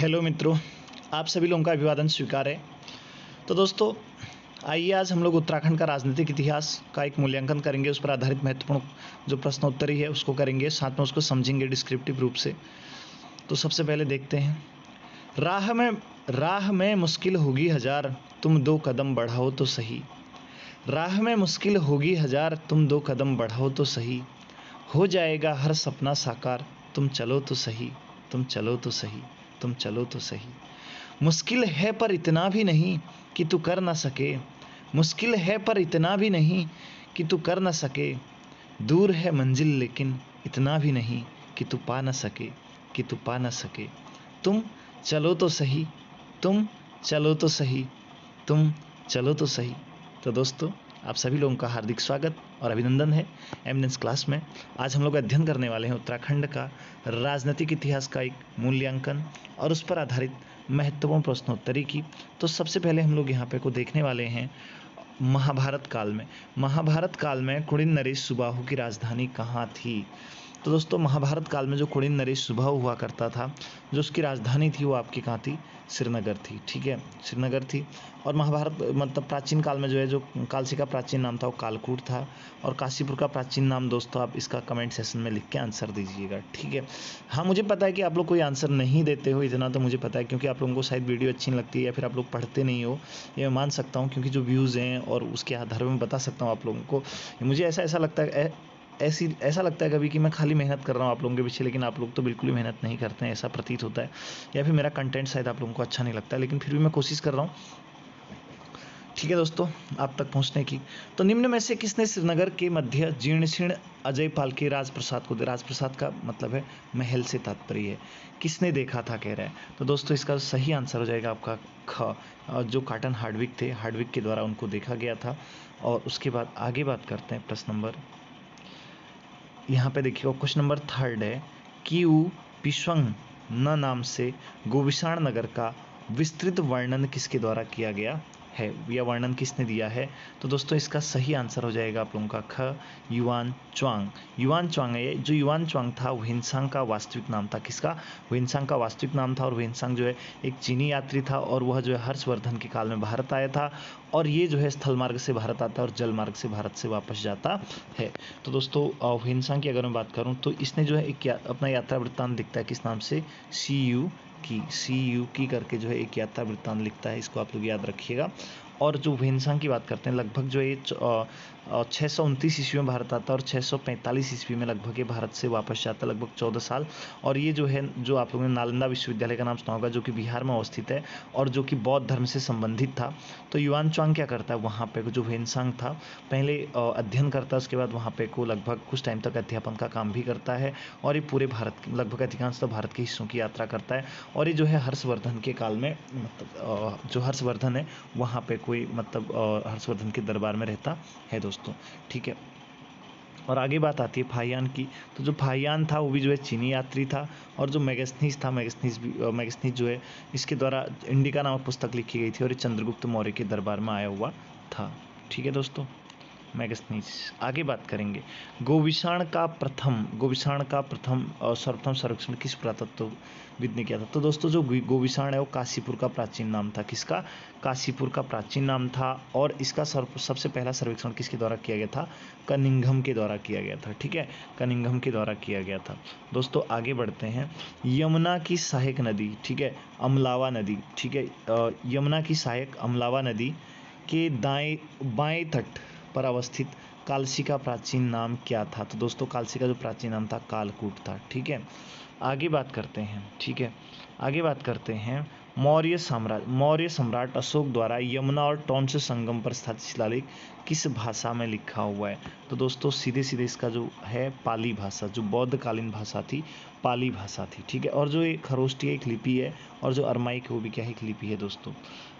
Hello मित्रों, आप सभी लोगों का अभिवादन स्वीकार है। तो दोस्तों, आइए आज हम लोग उत्तराखंड का राजनीतिक इतिहास का एक मूल्यांकन करेंगे। उस पर आधारित महत्वपूर्ण जो प्रश्नोत्तरी है उसको करेंगे, साथ में उसको समझेंगे डिस्क्रिप्टिव रूप से। तो सबसे पहले देखते हैं, राह में मुश्किल होगी हजार, तुम 2 कदम बढ़ाओ तो सही। राह में मुश्किल होगी हजार, तुम 2 कदम बढ़ाओ तो सही। हो जाएगा हर सपना साकार, तुम चलो तो सही, तुम चलो तो सही, तुम चलो तो सही। मुश्किल है पर इतना भी नहीं कि तू कर ना सके। मुश्किल है पर इतना भी नहीं कि तू कर ना सके। दूर है मंजिल लेकिन इतना भी नहीं कि तू पा ना सके, कि तू पा ना सके। तुम चलो तो सही, तुम चलो तो सही, तुम चलो तो सही। तो दोस्तों, आप सभी लोगों का हार्दिक स्वागत और अभिनंदन है एमिनेंस क्लास में। आज हम लोग अध्ययन करने वाले हैं उत्तराखंड का राजनीतिक इतिहास का एक मूल्यांकन और उस पर आधारित महत्वपूर्ण प्रश्नोत्तरी की। तो सबसे पहले हम लोग यहाँ पे को देखने वाले हैं महाभारत काल में। महाभारत काल में कुड़िन नरेश सुबाहु की राजधानी कहाँ थी? तो दोस्तों, महाभारत काल में जो कुड़िन नरेश सुबाहु हुआ करता था, जो उसकी राजधानी थी वो आपकी कहाँ थी? श्रीनगर थी। ठीक है, श्रीनगर थी। और महाभारत मतलब प्राचीन काल में जो है, जो कालसी का प्राचीन नाम था वो कालकूट था। और काशीपुर का प्राचीन नाम दोस्तों आप इसका कमेंट सेशन में लिख के आंसर दीजिएगा। ठीक है, हाँ मुझे पता है कि आप लोग कोई आंसर नहीं देते हो, इतना तो मुझे पता है, क्योंकि आप लोगों को शायद वीडियो अच्छी नहीं लगती है या फिर आप लोग पढ़ते नहीं हो, ये मैं मान सकता हूँ, क्योंकि जो व्यूज़ हैं और उसके आधार पर मैं बता सकता हूँ आप लोगों को। मुझे ऐसा लगता है, ऐसा लगता है कभी कि मैं खाली मेहनत कर रहा हूँ आप लोगों के पीछे, लेकिन आप लोग तो बिल्कुल ही मेहनत नहीं करते हैं, ऐसा प्रतीत होता है। या फिर मेरा कंटेंट शायद आप लोगों को अच्छा नहीं लगता है, लेकिन फिर भी मैं कोशिश कर रहा हूँ, ठीक है दोस्तों, आप तक पहुँचने की। तो निम्न में से किसने श्रीनगर के मध्य जीर्ण अजयपाल के राजप्रसाद को, राजप्रसाद का मतलब है महल से तात्पर्य है, किसने देखा था कह रहा है। तो दोस्तों, इसका सही आंसर हो जाएगा आपका ख, जो कॉटन हार्डविक थे, हार्डविक के द्वारा उनको देखा गया था। और उसके बाद आगे बात करते हैं प्रश्न नंबर, यहाँ पे देखिएगा क्वेश्चन नंबर 3 है, किउ पिशवंग न नाम से गोविषाण नगर का विस्तृत वर्णन किसके द्वारा किया गया है, यह वर्णन किसने दिया है? तो दोस्तों, इसका सही आंसर हो जाएगा आप लोगों का ख, युआन च्वांग। युआन च्वांग है, जो युआन च्वांग था व्हेनसांग का वास्तविक नाम था। किसका? व्हेनसांग का वास्तविक नाम था। और व्हेनसांग जो है एक चीनी यात्री था, और वह जो है हर्षवर्धन के काल में भारत आया था। और ये जो है स्थल मार्ग से भारत आता है और जल मार्ग से भारत से वापस जाता है। तो दोस्तों, व्हेनसांग की अगर मैं बात करूं तो इसने जो है एक अपना यात्रा वृत्तांत लिखता है, किस नाम से? सी यू की करके जो है एक यात्रा वृत्तांत लिखता है, इसको आप लोग याद रखिएगा। और जो व्हेनसांग की बात करते हैं, लगभग जो है 629 ईस्वी में भारत आता है और 645 ईस्वी में लगभग ये भारत से वापस जाता है, लगभग 14 साल। और ये जो है, जो आप लोगों ने नालंदा विश्वविद्यालय का नाम सुना होगा, जो कि बिहार में अवस्थित है और जो कि बौद्ध धर्म से संबंधित था। तो युआन च्वांग क्या करता है, वहाँ पे जो व्हेनसांग था पहले अध्ययन करता है, उसके बाद वहाँ पे को लगभग कुछ टाइम तक अध्यापन का काम भी करता है। और ये पूरे भारत लगभग अधिकांशतः भारत के हिस्सों की यात्रा करता है। और ये जो है हर्षवर्धन के काल में, मतलब जो हर्षवर्धन है वहाँ पे कोई मतलब हर्षवर्धन के दरबार में रहता है दोस्तों। ठीक है, और आगे बात आती है फाहियान की। तो जो फाहियान था वो भी जो है चीनी यात्री था। और जो मैगस्थनीज था, मैगस्थनीज जो है इसके द्वारा इंडिका नामक पुस्तक लिखी गई थी और ये चंद्रगुप्त मौर्य के दरबार में आया हुआ था। ठीक है दोस्तों, मैगस्थनीज। आगे बात करेंगे, गोविषाण का प्रथम और सर्वप्रथम सर्वेक्षण किस पुरातत्वविद ने किया था? तो दोस्तों, जो गोविषाण है वो काशीपुर का प्राचीन नाम था। किसका? काशीपुर का प्राचीन नाम था। और इसका सबसे पहला सर्वेक्षण किसके द्वारा किया गया था? कनिंघम के द्वारा किया गया था। ठीक है, कनिंघम के द्वारा किया गया था। दोस्तों, आगे बढ़ते हैं, यमुना की सहायक नदी, ठीक है, अमलावा नदी, ठीक है, यमुना की सहायक अमलावा नदी के बाएं तट पर अवस्थित कालसी का प्राचीन नाम क्या था? तो दोस्तों, कालसी का जो प्राचीन नाम था कालकूट था। ठीक है, आगे बात करते हैं, ठीक है, आगे बात करते हैं, मौर्य सम्राट अशोक द्वारा यमुना और टोंस संगम पर स्थापित शिलालेख किस भाषा में लिखा हुआ है? तो दोस्तों, सीधे इसका जो है पाली भाषा, जो बौद्धकालीन भाषा थी, पाली भाषा थी। ठीक है, और जो एक खरोष्टी एक लिपि है और जो अरमाइक वो भी क्या है, एक लिपि है दोस्तों।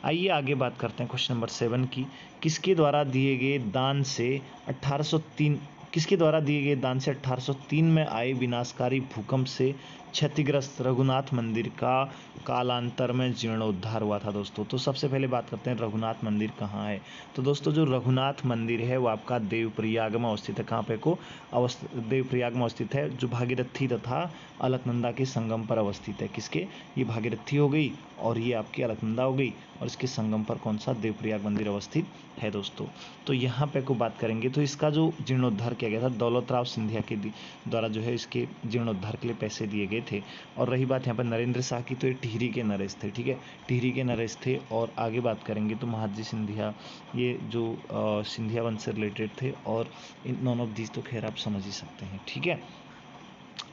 आइए आगे बात करते हैं क्वेश्चन नंबर 7 की, किसके द्वारा दिए गए दान से 1803 में आए विनाशकारी भूकंप से क्षतिग्रस्त रघुनाथ मंदिर का कालांतर में जीर्णोद्धार हुआ था दोस्तों। तो सबसे पहले बात करते हैं रघुनाथ मंदिर कहाँ है। तो दोस्तों जो रघुनाथ मंदिर है वो आपका देवप्रयाग में अवस्थित है। कहाँ पे को देवप्रयाग में अवस्थित है, जो भागीरथी तथा अलकनंदा के संगम पर अवस्थित है। किसके, ये भागीरथी हो गई और ये आपकी अलकनंदा हो गई, और इसके संगम पर कौन सा, देवप्रयाग मंदिर अवस्थित है दोस्तों। तो यहाँ पे को बात करेंगे तो इसका जो जीर्णोद्धार किया गया था, दौलत राव सिंधिया के द्वारा जो है इसके जीर्णोद्धार के लिए पैसे दिए गए थे। और रही बात यहाँ पर नरेंद्र शाह की, तो ये टिहरी के नरेश थे। ठीक है, टिहरी के नरेश थे। और आगे बात करेंगे तो महादजी सिंधिया, ये जो सिंधिया वंश से रिलेटेड थे, और इन नॉन ऑफ दीज तो खैर आप समझ ही सकते हैं। ठीक है,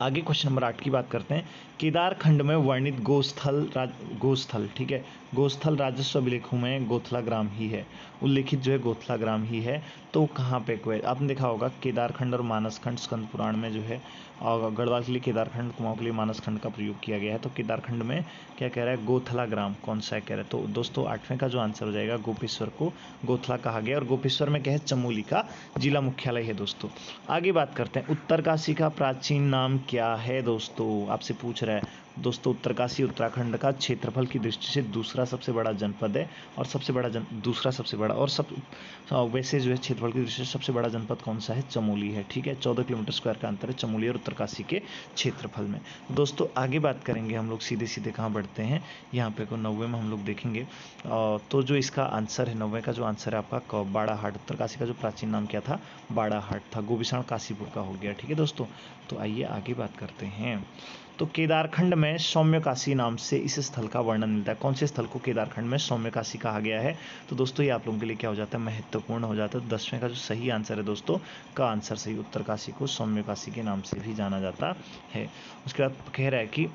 आगे क्वेश्चन नंबर 8 की बात करते हैं। केदारखंड में वर्णित गोस्थल, ठीक है, गोस्थल राजस्व अभिलेखों में गोथला ग्राम ही है, उल्लेखित जो है गोथला ग्राम ही है। तो कहाँ पे को है, आपने देखा होगा केदारखंड और मानसखंड स्कंद पुराण में जो है गढ़वाल के लिए केदारखंड, कुमाऊं के लिए मानसखंड का प्रयोग किया गया है। तो केदारखंड में क्या कह रहा है, गोथला ग्राम कौन सा है कह रहा है। तो दोस्तों 8वें का जो आंसर हो जाएगा, गोपेश्वर को गोथला कहा गया, और गोपेश्वर में क्या है, चमोली का जिला मुख्यालय है दोस्तों। आगे बात करते हैं, उत्तरकाशी का प्राचीन नाम क्या है दोस्तों, आपसे पूछ रहा है दोस्तों। उत्तरकाशी उत्तराखंड का क्षेत्रफल की दृष्टि से दूसरा सबसे बड़ा जनपद है, और सबसे बड़ा दूसरा सबसे बड़ा, और वैसे जो है क्षेत्रफल की दृष्टि से सबसे बड़ा जनपद कौन सा है, चमोली है। ठीक है, 14 किलोमीटर स्क्वायर का अंतर है चमोली और उत्तरकाशी के क्षेत्रफल में। दोस्तों आगे बात करेंगे हम लोग, सीधे सीधे कहाँ बढ़ते हैं, यहाँ पे को 90 में हम लोग देखेंगे। तो जो इसका आंसर है, 90 का जो आंसर है आपका बाड़ाहाट। उत्तरकाशी का जो प्राचीन नाम क्या था, बाड़ाहाट था। गोविषण काशीपुर का हो गया। ठीक है दोस्तों, तो आइए आगे बात करते हैं। तो केदारखंड में सौम्यकाशी नाम से इस स्थल का वर्णन मिलता है। कौन से स्थल को केदारखंड में सौम्यकाशी कहा गया है। तो दोस्तों ये आप लोगों के लिए क्या हो जाता है, महत्वपूर्ण हो जाता है। 10वें का जो सही आंसर है दोस्तों, का आंसर सही, उत्तरकाशी को सौम्यकाशी के नाम से भी जाना जाता है। उसके बाद कह रहा है कि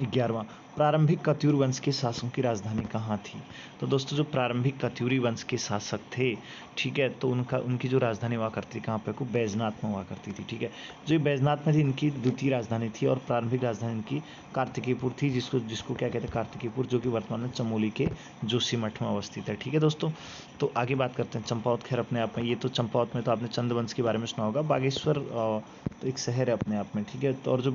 11वां, प्रारंभिक कत्यूर वंश के शासकों की राजधानी कहाँ थी। तो दोस्तों जो प्रारंभिक कत्यूरी वंश के शासक थे, ठीक है, तो उनकी जो राजधानी हुआ करती थी कहाँ पे को, बैजनाथ में हुआ करती थी। ठीक है, जो ये बैजनाथ में थी, इनकी द्वितीय राजधानी थी, और प्रारंभिक राजधानी इनकी कार्तिकेयपुर थी, जिसको क्या कहते हैं, कार्तिकेयपुर, जो कि वर्तमान में चमोली के जोशीमठ में अवस्थित है। ठीक है दोस्तों, तो आगे बात करते हैं चंपावत। खैर अपने आप में ये तो चंपावत में तो आपने चंद्रवंश के बारे में सुना होगा। बागेश्वर तो एक शहर है अपने आप में। ठीक है, तो और जो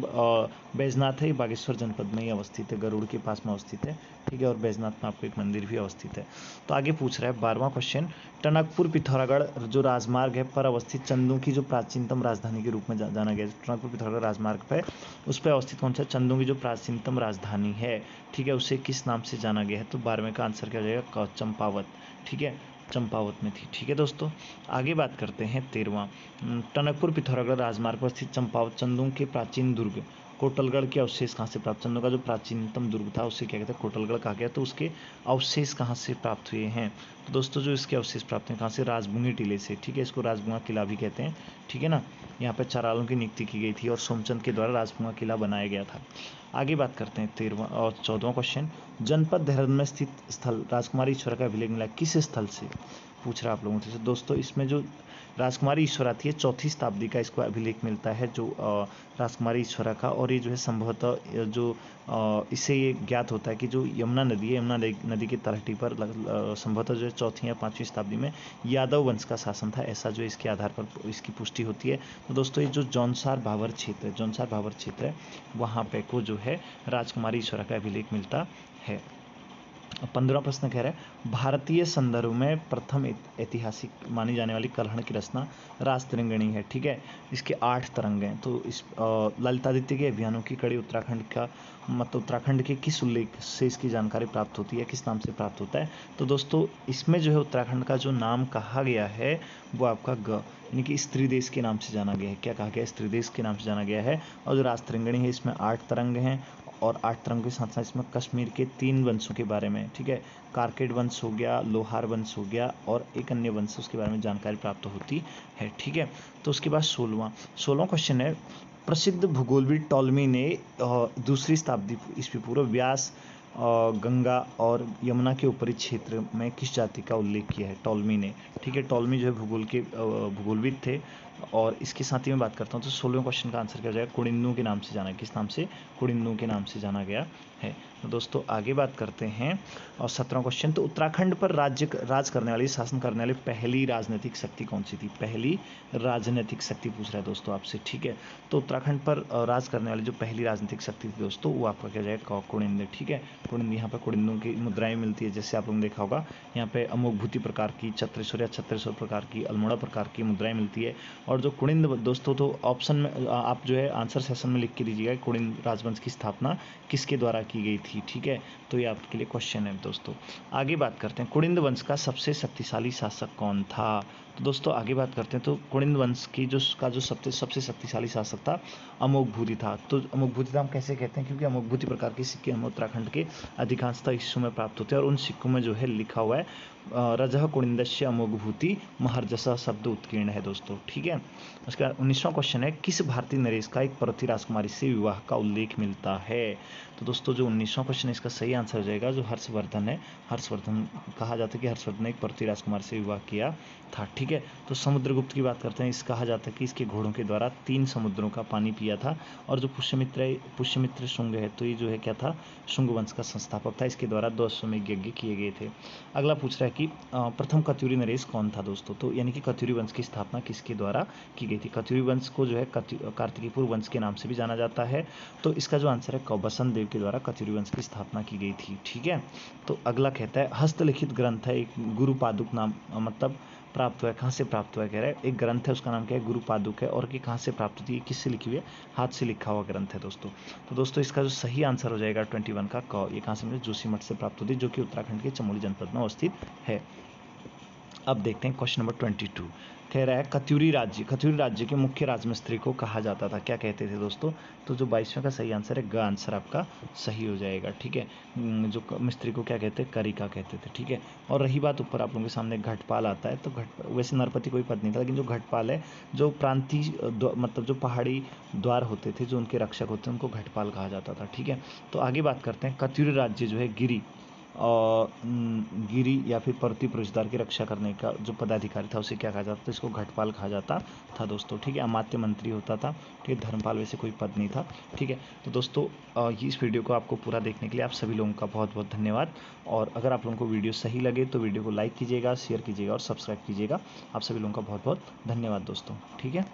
बैजनाथ है, ये बागेश्वर जनपद में ही अवस्थित है, गरुड़ के पास में अवस्थित है। ठीक है, और बैजनाथ में आपको एक मंदिर भी अवस्थित है। तो आगे पूछ रहा है 12वां क्वेश्चन, टनकपुर पिथौरागढ़ जो राजमार्ग है पर अवस्थित चंदू की जो प्राचीनतम राजधानी के रूप में जाना गया है। टनकपुर पिथौरागढ़ राजमार्ग पे उस पर अवस्थित कौन सा, चंदू की जो प्राचीनतम राजधानी है, ठीक है, उसे किस नाम से जाना गया है। तो 12वें का आंसर क्या हो जाएगा, चंपावत। ठीक है, चंपावत में थी। ठीक है दोस्तों, आगे बात करते हैं 13वां, टनकपुर पिथौरागढ़ राजमार्ग पर स्थित चंपावत चंदू के प्राचीन दुर्ग कोटलगढ़ के अवशेष कहाँ से प्राप्त, चंदू का जो प्राचीनतम दुर्ग था उसे क्या कहते हैं, कोटलगढ़ कहा गया। तो उसके अवशेष कहाँ से प्राप्त हुए हैं। तो दोस्तों जो इसके अवशेष प्राप्त हैं कहाँ से, राजबूंगी टीले से। ठीक है, इसको राजबूंगा किला भी कहते हैं। ठीक है ना, यहाँ पर चारालों की नियुक्ति की गई थी और सोमचंद के द्वारा राजबूंगा किला बनाया गया था। आगे बात करते हैं 13वां और 14वां क्वेश्चन, जनपद देहरादून में स्थित स्थल राजकुमारी ईश्वरा का अभिलेख मिला किस स्थल से, पूछ रहा आप लोगों से। दोस्तों इसमें जो राजकुमारी ईश्वरा थी, 4वीं शताब्दी का इसको अभिलेख मिलता है, जो राजकुमारी ईश्वरा का। और ये जो है संभवतः जो इससे ये ज्ञात होता है कि जो यमुना नदी है, यमुना नदी की तलहटी पर संभवतः जो है 4वीं या 5वीं शताब्दी में यादव वंश का शासन था, ऐसा जो इसके आधार पर इसकी पुष्टि होती है। तो दोस्तों ये जो जौनसार भावर क्षेत्र है, वहाँ पे को जो है राजकुमारी ईश्वरा का अभिलेख मिलता है। 15वां प्रश्न कह रहा है, भारतीय संदर्भ में प्रथम ऐतिहासिक मानी जाने वाली कलहण की रचना राज तिरंगणी है। ठीक है, इसके 8 तरंग हैं। तो इस ललितादित्य के अभियानों की कड़ी उत्तराखंड के किस उल्लेख से इसकी जानकारी प्राप्त होती है, किस नाम से प्राप्त होता है। तो दोस्तों इसमें जो है उत्तराखंड का जो नाम कहा गया है वो आपका यानी कि स्त्री देश के नाम से जाना गया है। क्या कहा गया, स्त्री देश के नाम से जाना गया है। और जो राज तिरंगणी है इसमें 8 तरंग हैं, और 8 तरंग के साथ साथ इसमें कश्मीर के 3 वंशों के बारे में, ठीक है, कारकेड वंश हो गया, लोहार वंश हो गया, और एक अन्य वंश उसके बारे में जानकारी प्राप्त होती है। ठीक है, तो उसके बाद 16वां क्वेश्चन है, प्रसिद्ध भूगोलविद टॉलमी ने 2वीं शताब्दी ईस्वी पूर्व व्यास गंगा और यमुना के ऊपरी क्षेत्र में किस जाति का उल्लेख किया है, टॉलमी ने। ठीक है, टॉलमी जो है भूगोलविद थे, और इसके साथ ही मैं बात करता हूँ तो 16वें क्वेश्चन का आंसर क्या हो जाएगा, कुड़िन्नू के नाम से जाना, किस नाम से, कुड़िन्नू के नाम से जाना गया है। तो दोस्तों आगे बात करते हैं और 17वां क्वेश्चन, तो उत्तराखंड पर राज करने वाली, शासन करने वाली पहली राजनीतिक शक्ति कौन सी थी, पहली राजनीतिक शक्ति पूछ रहा है दोस्तों आपसे, ठीक है। तो उत्तराखंड पर राज करने वाली जो पहली राजनीतिक शक्ति थी दोस्तों, वो आपका क्या जाएगा, कुड़िन्नू, ठीक है। कुड़िन्नू, यहाँ पर कुड़िन्नू की मुद्राएं मिलती है, जैसे आप लोगों ने देखा होगा, यहाँ पे अमोघभूति प्रकार की, छत्रेश्वर या छत्रेश्वर प्रकार की, अल्मोड़ा प्रकार की मुद्राएं मिलती है। और जो कुड़िन्द दोस्तों, तो ऑप्शन में आप जो है आंसर सेशन में लिख के दीजिएगा, कुड़िन्द राजवंश की स्थापना किसके द्वारा की गई थी, ठीक है। तो ये आपके लिए क्वेश्चन है दोस्तों। आगे बात करते हैं, कुड़िन्द वंश का सबसे शक्तिशाली शासक कौन था। तो दोस्तों आगे बात करते हैं, तो कुड़िन्द वंश की जो सबसे शक्तिशाली शासक था, अमोघभूति था। तो अमोघभूति हम कैसे कहते हैं, क्योंकि अमोघभूति प्रकार के सिक्के हम उत्तराखंड के अधिकांशतः हिस्सों में प्राप्त होते हैं, और उन सिक्कों में जो है लिखा हुआ है रजः कुड़िन्दस्य अमोघभूति महर्जसः शब्द उत्कीर्ण है दोस्तों, ठीक है। उसका 19वां क्वेश्चन है, किस भारतीय नरेश का एक पर्वतीय राजकुमारी से विवाह का उल्लेख मिलता है। तो दोस्तों जो 19वां क्वेश्चन है, इसका सही आंसर हो जाएगा जो हर्षवर्धन है। हर्षवर्धन कहा जाता है कि हर्षवर्धन ने एक पर्वतीय राजकुमार से विवाह किया था, ठीक है। तो समुद्रगुप्त की बात करते हैं, इस कहा जाता है कि इसके घोड़ों के द्वारा 3 समुद्रों का पानी पिया था। और जो पुष्यमित्र शुंग है, तो ये जो है क्या था, शुंग वंश का संस्थापक था, इसके द्वारा 2 अश्वमेध यज्ञ किए गए थे। अगला पूछ रहा है कि प्रथम कत्यूरी नरेश कौन था दोस्तों। तो यानी कि कत्यूरी वंश की स्थापना किसके द्वारा की गई थी। कत्यूरी वंश को जो है कार्तिकीपुर वंश के नाम से भी जाना जाता है। तो इसका जो आंसर है, बसंत देव के द्वारा कत्यूरी वंश की स्थापना की गई थी, ठीक है। तो अगला कहता है, हस्तलिखित ग्रंथ है, एक गुरु पादुक नाम मतलब प्राप्त हुआ है, कहाँ से प्राप्त हुआ है, कह रहा है एक ग्रंथ है, उसका नाम क्या है, गुरु पादुक है। और कि कहाँ से प्राप्त होती है, किससे लिखी हुई है, हाथ से लिखा हुआ ग्रंथ है दोस्तों। तो दोस्तों इसका जो सही आंसर हो जाएगा 21 का क, ये कहाँ से मिले, जोशीमठ से प्राप्त होती है, जो कि उत्तराखंड के चमोली जनपद में अवस्थित है। अब देखते हैं क्वेश्चन नंबर 22, कह रहा है कत्यूरी राज्य के मुख्य राजमिस्त्री को कहा जाता था, क्या कहते थे दोस्तों। तो जो 22वें का सही आंसर है, ग आंसर आपका सही हो जाएगा, ठीक है। जो मिस्त्री को क्या कहते हैं, करिका कहते थे, ठीक है। और रही बात ऊपर आप लोगों के सामने घटपाल आता है, तो वैसे नरपति कोई पद नहीं था, लेकिन जो घटपाल है, जो प्रांतीय मतलब जो पहाड़ी द्वार होते थे, जो उनके रक्षक होते हैं, उनको घटपाल कहा जाता था, ठीक है। तो आगे बात करते हैं, कत्यूरी राज्य जो है गिरी या फिर पर्वतीय प्रवेशद्वार की रक्षा करने का जो पदाधिकारी था, उसे क्या कहा जाता था, इसको घटपाल कहा जाता था दोस्तों, ठीक है। अमात्य मंत्री होता था, ठीक है। धर्मपाल वैसे कोई पद नहीं था, ठीक है। तो दोस्तों इस वीडियो को आपको पूरा देखने के लिए आप सभी लोगों का बहुत बहुत धन्यवाद। और अगर आप लोगों को वीडियो सही लगे तो वीडियो को लाइक कीजिएगा, शेयर कीजिएगा और सब्सक्राइब कीजिएगा। आप सभी लोगों का बहुत बहुत धन्यवाद दोस्तों, ठीक है।